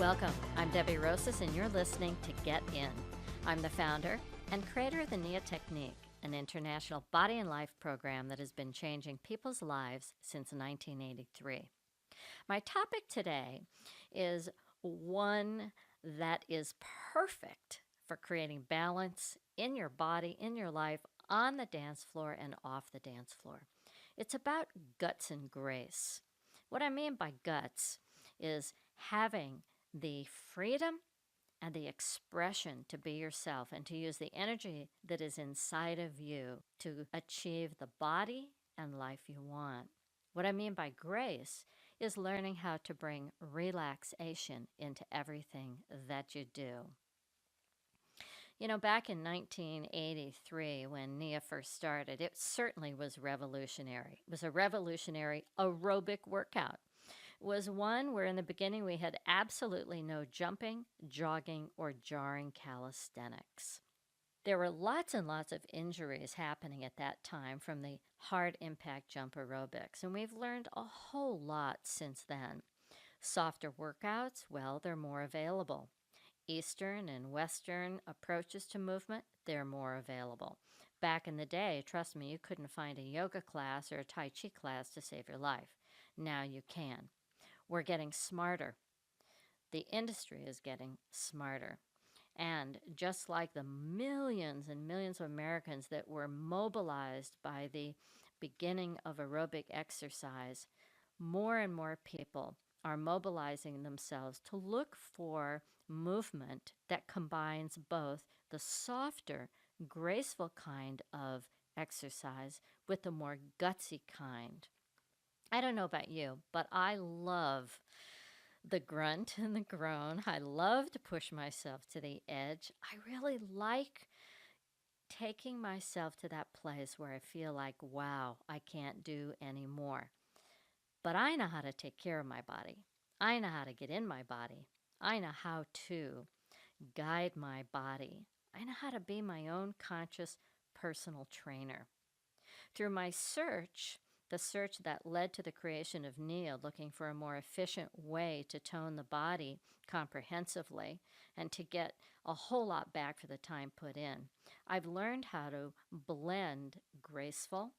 Welcome. I'm Debbie Rosas, and you're listening to Get In. I'm the founder and creator of the NIA Technique, an international body and life program that has been changing people's lives since 1983. My topic today is one that is perfect for creating balance in your body, in your life, on the dance floor and off the dance floor. It's about guts and grace. What I mean by guts is having the freedom and the expression to be yourself and to use the energy that is inside of you to achieve the body and life you want. What I mean by grace is learning how to bring relaxation into everything that you do. You know, back in 1983, when NIA first started, it certainly was revolutionary. It was a revolutionary aerobic workout. It was one where in the beginning we had absolutely no jumping, jogging, or jarring calisthenics. There were lots and lots of injuries happening at that time from the hard impact jump aerobics, and we've learned a whole lot since then. Softer workouts, well, they're more available. Eastern and Western approaches to movement, they're more available. Back in the day, trust me, you couldn't find a yoga class or a Tai Chi class to save your life. Now you can. We're getting smarter. The industry is getting smarter. And just like the millions and millions of Americans that were mobilized by the beginning of aerobic exercise, more and more people are mobilizing themselves to look for movement that combines both the softer, graceful kind of exercise with the more gutsy kind. I don't know about you, but I love the grunt and the groan. I love to push myself to the edge. I really like taking myself to that place where I feel like, wow, I can't do any more. But I know how to take care of my body. I know how to get in my body. I know how to guide my body. I know how to be my own conscious personal trainer. Through my search, the search that led to the creation of NIA, looking for a more efficient way to tone the body comprehensively and to get a whole lot back for the time put in, I've learned how to blend graceful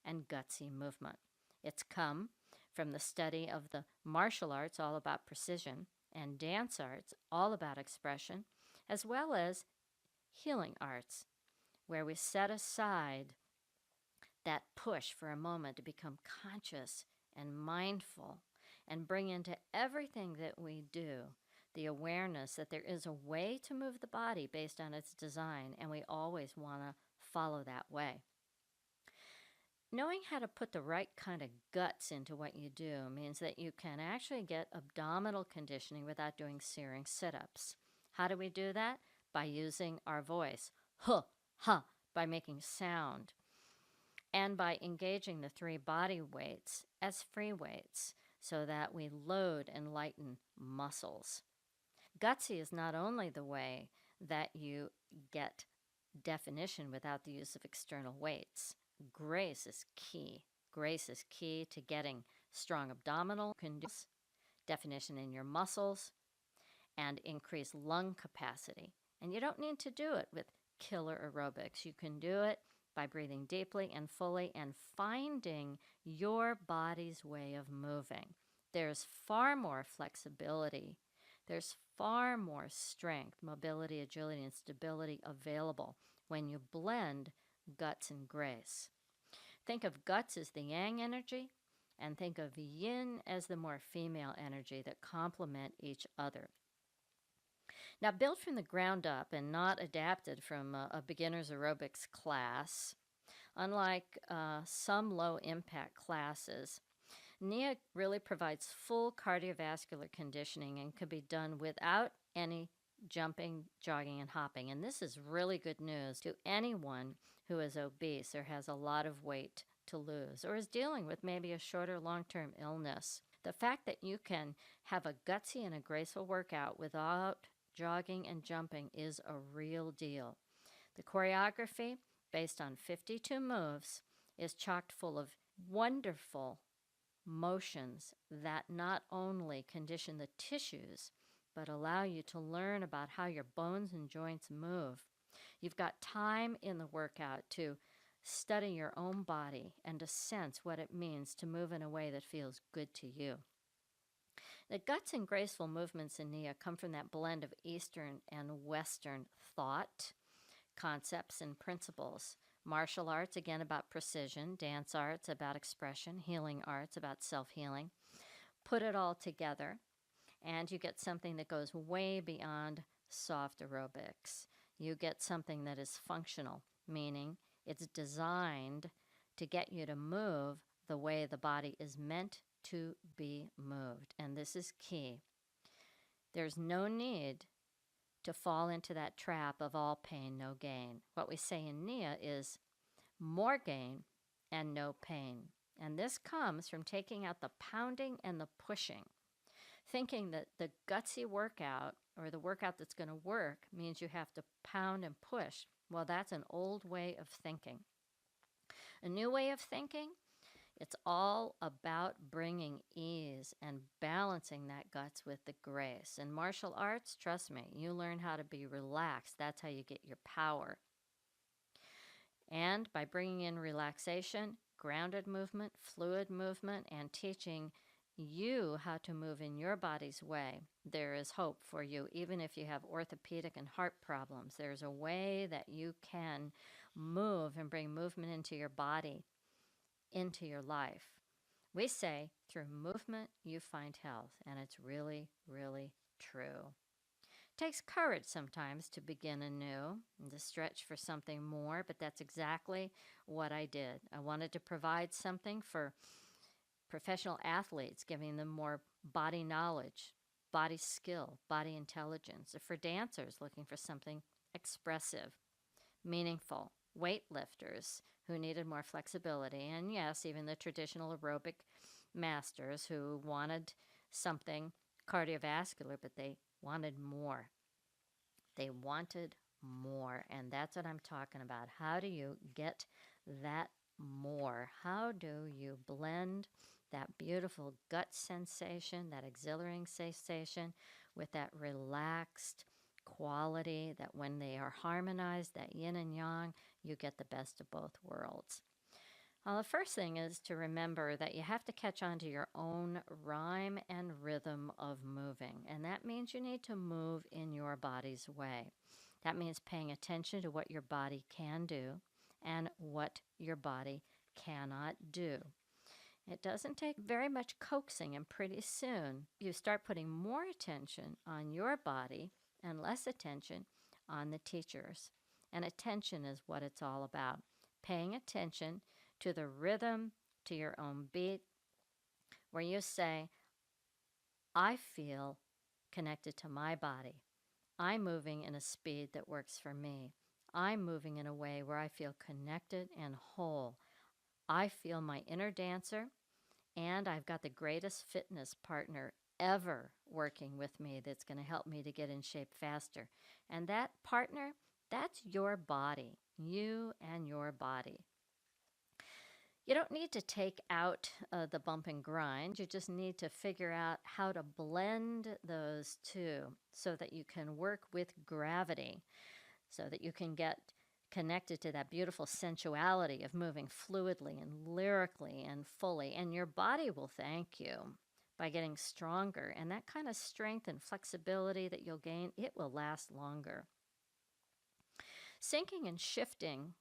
and gutsy movement. It's come from the study of the martial arts, all about precision, and dance arts, all about expression, as well as healing arts, where we set aside that push for a moment to become conscious and mindful and bring into everything that we do the awareness that there is a way to move the body based on its design, and we always want to follow that way. Knowing how to put the right kind of guts into what you do means that you can actually get abdominal conditioning without doing searing sit-ups. How do we do that? By using our voice. Huh, huh, by making sound. And by engaging the three body weights as free weights so that we load and lighten muscles. Gutsy is not only the way that you get definition without the use of external weights. Grace is key. Grace is key to getting strong abdominal conditions, definition in your muscles, and increased lung capacity. And you don't need to do it with killer aerobics. You can do it by breathing deeply and fully and finding your body's way of moving. There's far more flexibility. There's far more strength, mobility, agility, and stability available when you blend guts and grace. Think of guts as the yang energy, and think of yin as the more female energy that complement each other. Now, built from the ground up and not adapted from a beginner's aerobics class, unlike some low-impact classes, NIA really provides full cardiovascular conditioning and can be done without any jumping, jogging, and hopping. And this is really good news to anyone who is obese or has a lot of weight to lose or is dealing with maybe a short or long-term illness. The fact that you can have a gutsy and a graceful workout without jogging and jumping is a real deal. The choreography, based on 52 moves, is chock full of wonderful motions that not only condition the tissues, but allow you to learn about how your bones and joints move. You've got time in the workout to study your own body and to sense what it means to move in a way that feels good to you. The guts and graceful movements in Nia come from that blend of Eastern and Western thought, concepts, and principles. Martial arts, again, about precision. Dance arts, about expression. Healing arts, about self healing. Put it all together, and you get something that goes way beyond soft aerobics. You get something that is functional, meaning it's designed to get you to move the way the body is meant to be moved. And this is key. There's no need to fall into that trap of all pain, no gain. What we say in Nia is more gain and no pain. And this comes from taking out the pounding and the pushing. Thinking that the gutsy workout or the workout that's going to work means you have to pound and push. Well, that's an old way of thinking. A new way of thinking, it's all about bringing ease and balancing that guts with the grace. In martial arts, trust me, you learn how to be relaxed. That's how you get your power. And by bringing in relaxation, grounded movement, fluid movement, and teaching you how to move in your body's way, there is hope for you. Even if you have orthopedic and heart problems, there's a way that you can move and bring movement into your body, into your life. We say through movement you find health, and it's really, really true. It takes courage sometimes to begin anew and to stretch for something more, but that's exactly what I did. I wanted to provide something for professional athletes, giving them more body knowledge, body skill, body intelligence, or for dancers looking for something expressive, meaningful, weightlifters who needed more flexibility, and yes, even the traditional aerobic masters who wanted something cardiovascular, but they wanted more. They wanted more, and that's what I'm talking about. How do you get that more? How do you blend that beautiful gut sensation, that exhilarating sensation, with that relaxed quality that when they are harmonized, that yin and yang, you get the best of both worlds? Well, the first thing is to remember that you have to catch on to your own rhyme and rhythm of moving. And that means you need to move in your body's way. That means paying attention to what your body can do and what your body cannot do. It doesn't take very much coaxing, and pretty soon you start putting more attention on your body and less attention on the teachers. And attention is what it's all about. Paying attention to the rhythm, to your own beat, where you say, I feel connected to my body. I'm moving in a speed that works for me. I'm moving in a way where I feel connected and whole. I feel my inner dancer, and I've got the greatest fitness partner ever working with me that's going to help me to get in shape faster. And that partner, that's your body, you and your body. You don't need to take out the bump and grind. You just need to figure out how to blend those two so that you can work with gravity, so that you can get connected to that beautiful sensuality of moving fluidly and lyrically and fully. And your body will thank you by getting stronger. And that kind of strength and flexibility that you'll gain, it will last longer. Sinking and shifting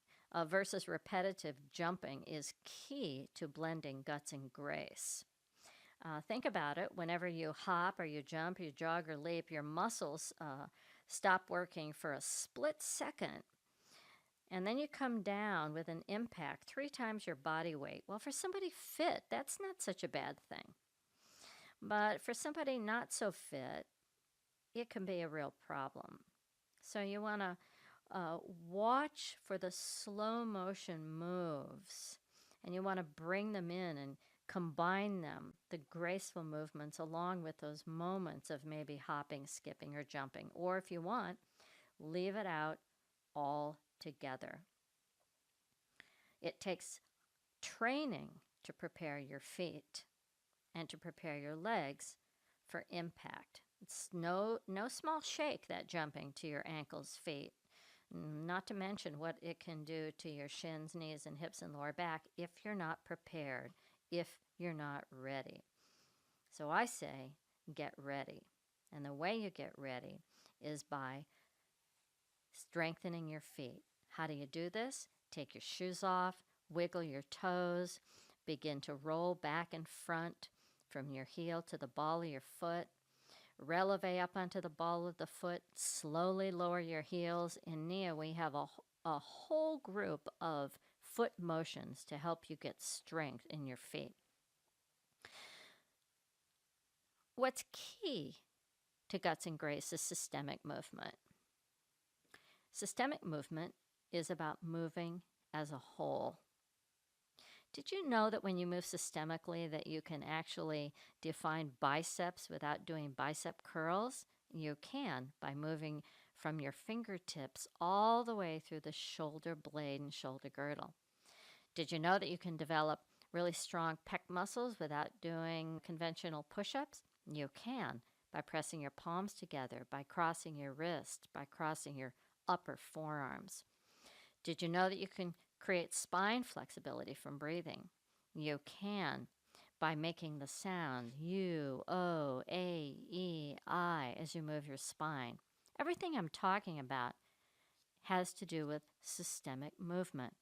versus repetitive jumping is key to blending guts and grace. Think about it. Whenever you hop or you jump, you jog or leap, your muscles stop working for a split second. And then you come down with an impact 3 times your body weight. Well, for somebody fit, that's not such a bad thing. But for somebody not so fit, it can be a real problem. So you want to watch for the slow motion moves, and you want to bring them in and combine them, the graceful movements, along with those moments of maybe hopping, skipping, or jumping. Or if you want, leave it out altogether. It takes training to prepare your feet and to prepare your legs for impact. It's no small shake, that jumping to your ankles, feet. Not to mention what it can do to your shins, knees, and hips and lower back if you're not prepared, if you're not ready. So I say, get ready. And the way you get ready is by strengthening your feet. How do you do this? Take your shoes off, wiggle your toes, begin to roll back and front from your heel to the ball of your foot. Releve up onto the ball of the foot. Slowly lower your heels. In Nia, we have a whole group of foot motions to help you get strength in your feet. What's key to guts and grace is systemic movement. Systemic movement is about moving as a whole. Did you know that when you move systemically that you can actually define biceps without doing bicep curls? You can by moving from your fingertips all the way through the shoulder blade and shoulder girdle. Did you know that you can develop really strong pec muscles without doing conventional push-ups? You can by pressing your palms together, by crossing your wrist, by crossing your upper forearms. Did you know that you can create spine flexibility from breathing? You can by making the sound U, O, A, E, I as you move your spine. Everything I'm talking about has to do with systemic movement.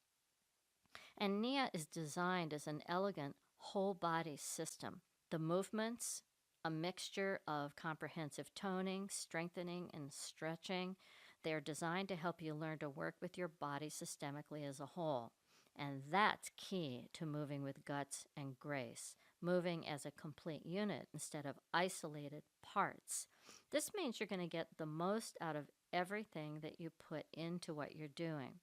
And Nia is designed as an elegant whole body system. The movements, a mixture of comprehensive toning, strengthening, and stretching. They are designed to help you learn to work with your body systemically as a whole. And that's key to moving with guts and grace, moving as a complete unit instead of isolated parts. This means you're going to get the most out of everything that you put into what you're doing.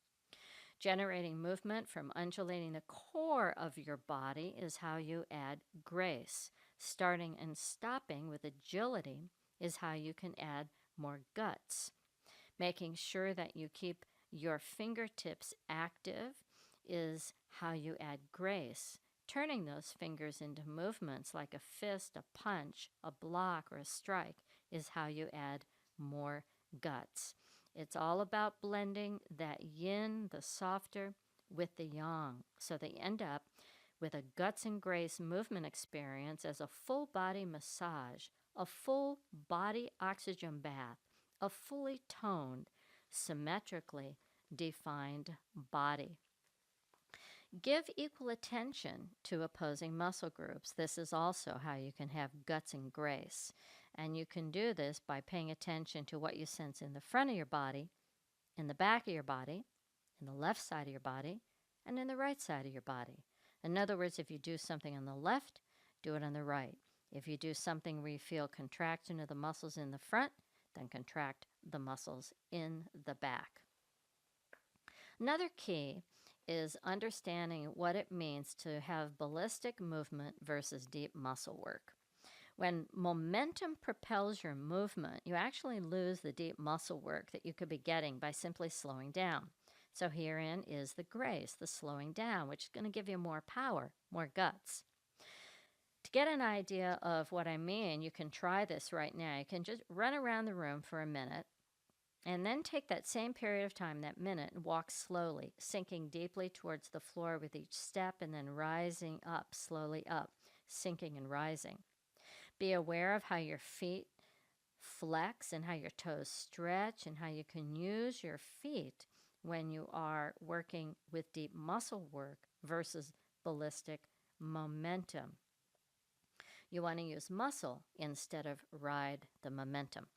Generating movement from undulating the core of your body is how you add grace. Starting and stopping with agility is how you can add more guts. Making sure that you keep your fingertips active is how you add grace. Turning those fingers into movements like a fist, a punch, a block, or a strike is how you add more guts. It's all about blending that yin, the softer, with the yang. So they end up with a guts and grace movement experience as a full body massage, a full body oxygen bath, a fully toned, symmetrically defined body. Give equal attention to opposing muscle groups. This is also how you can have guts and grace. And you can do this by paying attention to what you sense in the front of your body, in the back of your body, in the left side of your body, and in the right side of your body. In other words, if you do something on the left, do it on the right. If you do something where you feel contraction of the muscles in the front, then contract the muscles in the back. Another key is understanding what it means to have ballistic movement versus deep muscle work. When momentum propels your movement, you actually lose the deep muscle work that you could be getting by simply slowing down. So herein is the grace, the slowing down, which is going to give you more power, more guts. To get an idea of what I mean, you can try this right now. You can just run around the room for a minute and then take that same period of time, that minute, and walk slowly, sinking deeply towards the floor with each step and then rising up, slowly up, sinking and rising. Be aware of how your feet flex and how your toes stretch and how you can use your feet when you are working with deep muscle work versus ballistic momentum. You want to use muscle instead of ride the momentum.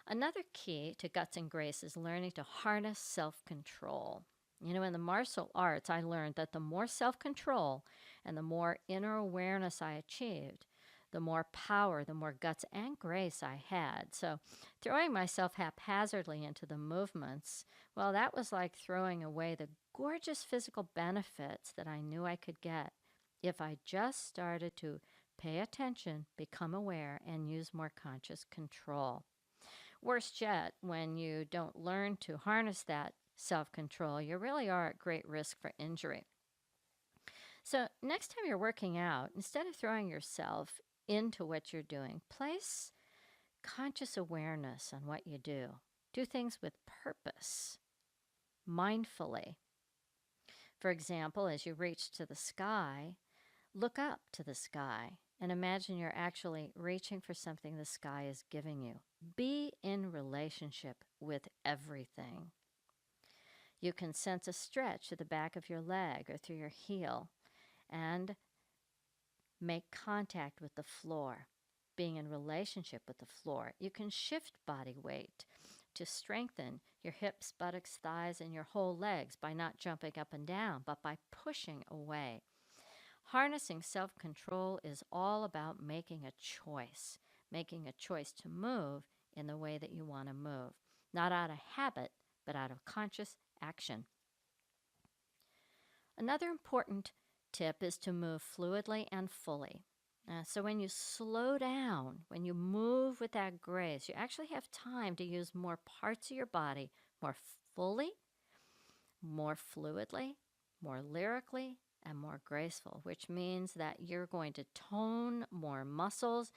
Another key to guts and grace is learning to harness self-control. You know, in the martial arts, I learned that the more self-control and the more inner awareness I achieved, the more power, the more guts and grace I had. So throwing myself haphazardly into the movements, well, that was like throwing away the gorgeous physical benefits that I knew I could get if I just started to pay attention, become aware, and use more conscious control. Worse yet, when you don't learn to harness that self-control, you really are at great risk for injury. So next time you're working out, instead of throwing yourself into what you're doing. Place conscious awareness on what you do. Do things with purpose, mindfully. For example, as you reach to the sky, look up to the sky and imagine you're actually reaching for something the sky is giving you. Be in relationship with everything. You can sense a stretch at the back of your leg or through your heel and make contact with the floor, being in relationship with the floor. You can shift body weight to strengthen your hips, buttocks, thighs, and your whole legs by not jumping up and down, but by pushing away. Harnessing self-control is all about making a choice to move in the way that you want to move, not out of habit, but out of conscious action. Another important tip is to move fluidly and fully. So when you slow down, when you move with that grace, you actually have time to use more parts of your body more fully, more fluidly, more lyrically, and more graceful, which means that you're going to tone more muscles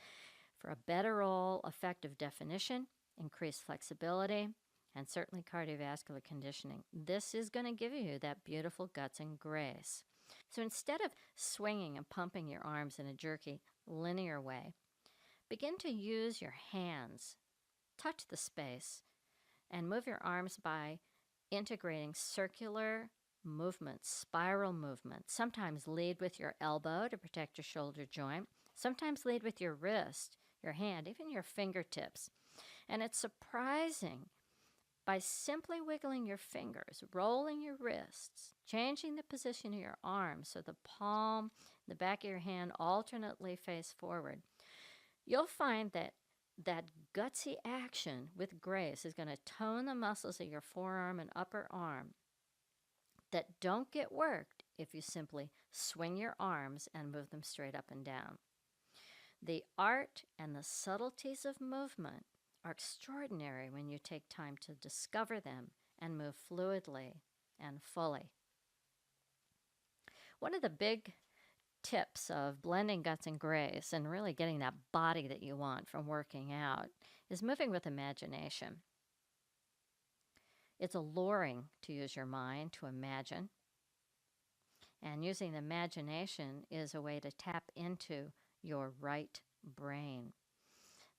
for a better all effective definition, increased flexibility, and certainly cardiovascular conditioning. This is going to give you that beautiful guts and grace. So instead of swinging and pumping your arms in a jerky, linear way, begin to use your hands, touch the space, and move your arms by integrating circular movements, spiral movements. Sometimes lead with your elbow to protect your shoulder joint. Sometimes lead with your wrist, your hand, even your fingertips. And it's surprising, by simply wiggling your fingers, rolling your wrists, changing the position of your arms so the palm, the back of your hand alternately face forward, you'll find that that gutsy action with grace is going to tone the muscles of your forearm and upper arm that don't get worked if you simply swing your arms and move them straight up and down. The art and the subtleties of movement are extraordinary when you take time to discover them and move fluidly and fully. One of the big tips of blending guts and grace and really getting that body that you want from working out is moving with imagination. It's alluring to use your mind to imagine, and using the imagination is a way to tap into your right brain.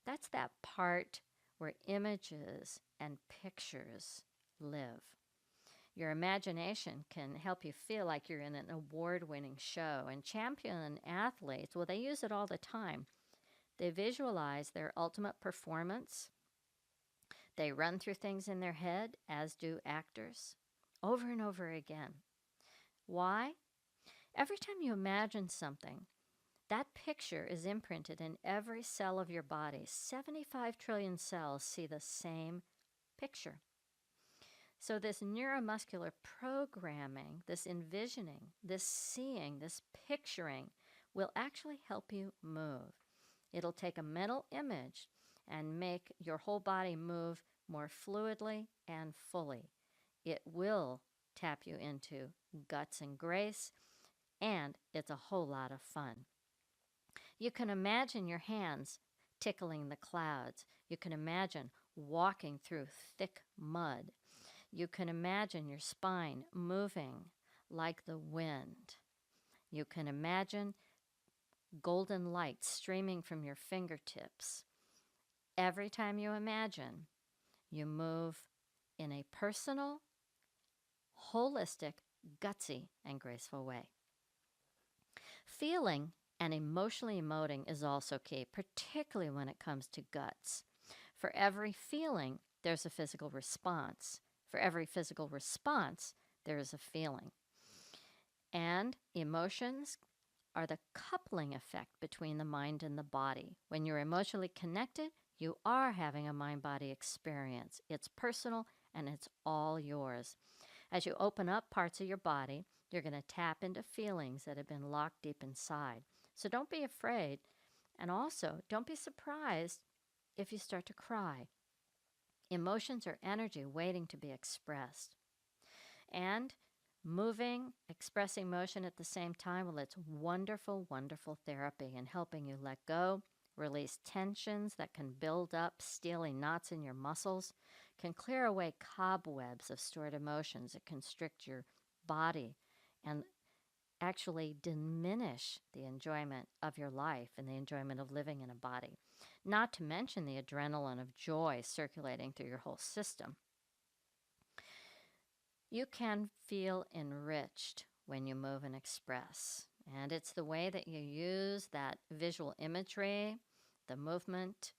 That's that part where images and pictures live. Your imagination can help you feel like you're in an award-winning show. And champion athletes, well, they use it all the time. They visualize their ultimate performance. They run through things in their head, as do actors, over and over again. Why? Every time you imagine something, that picture is imprinted in every cell of your body. 75 trillion cells see the same picture. So this neuromuscular programming, this envisioning, this seeing, this picturing will actually help you move. It'll take a mental image and make your whole body move more fluidly and fully. It will tap you into guts and grace, and it's a whole lot of fun. You can imagine your hands tickling the clouds. You can imagine walking through thick mud. You can imagine your spine moving like the wind. You can imagine golden light streaming from your fingertips. Every time you imagine, you move in a personal, holistic, gutsy, and graceful way. Feeling and emotionally emoting is also key, particularly when it comes to guts. For every feeling, there's a physical response. For every physical response, there is a feeling. And emotions are the coupling effect between the mind and the body. When you're emotionally connected, you are having a mind-body experience. It's personal and it's all yours. As you open up parts of your body, you're going to tap into feelings that have been locked deep inside. So don't be afraid, and also don't be surprised if you start to cry. Emotions are energy waiting to be expressed. And Moving, expressing motion at the same time, well, it's wonderful, wonderful therapy in helping you let go, release tensions that can build up, stealing knots in your muscles, can clear away cobwebs of stored emotions that constrict your body and actually diminish the enjoyment of your life and the enjoyment of living in a body. Not to mention the adrenaline of joy circulating through your whole system. You can feel enriched when you move and express. And it's the way that you use that visual imagery, the movement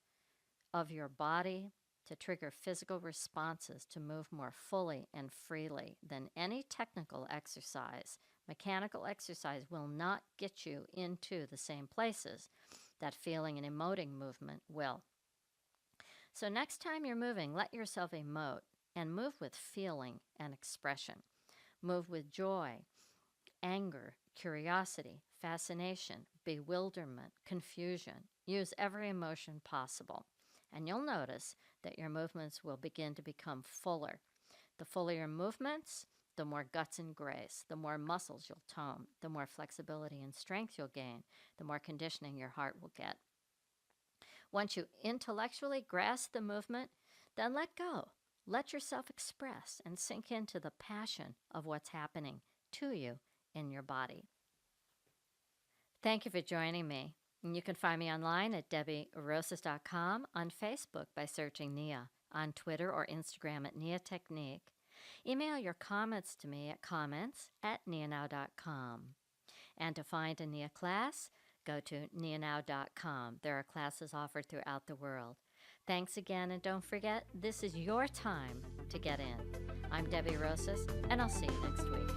of your body to trigger physical responses to move more fully and freely than any technical exercise. Mechanical exercise will not get you into the same places that feeling and emoting movement will. So next time you're moving, let yourself emote and move with feeling and expression. Move with joy, anger, curiosity, fascination, bewilderment, confusion. Use every emotion possible. And you'll notice that your movements will begin to become fuller. The fuller your movements, the more guts and grace, the more muscles you'll tone, the more flexibility and strength you'll gain, the more conditioning your heart will get. Once you intellectually grasp the movement, then let go. Let yourself express and sink into the passion of what's happening to you in your body. Thank you for joining me. And you can find me online at DebbieRosas.com, on Facebook by searching Nia, on Twitter or Instagram at Nia Technique. Email your comments to me at comments@nianow.com. And to find a Nia class, go to nianow.com. There are classes offered throughout the world. Thanks again, and don't forget, this is your time to get in. I'm Debbie Rosas, and I'll see you next week.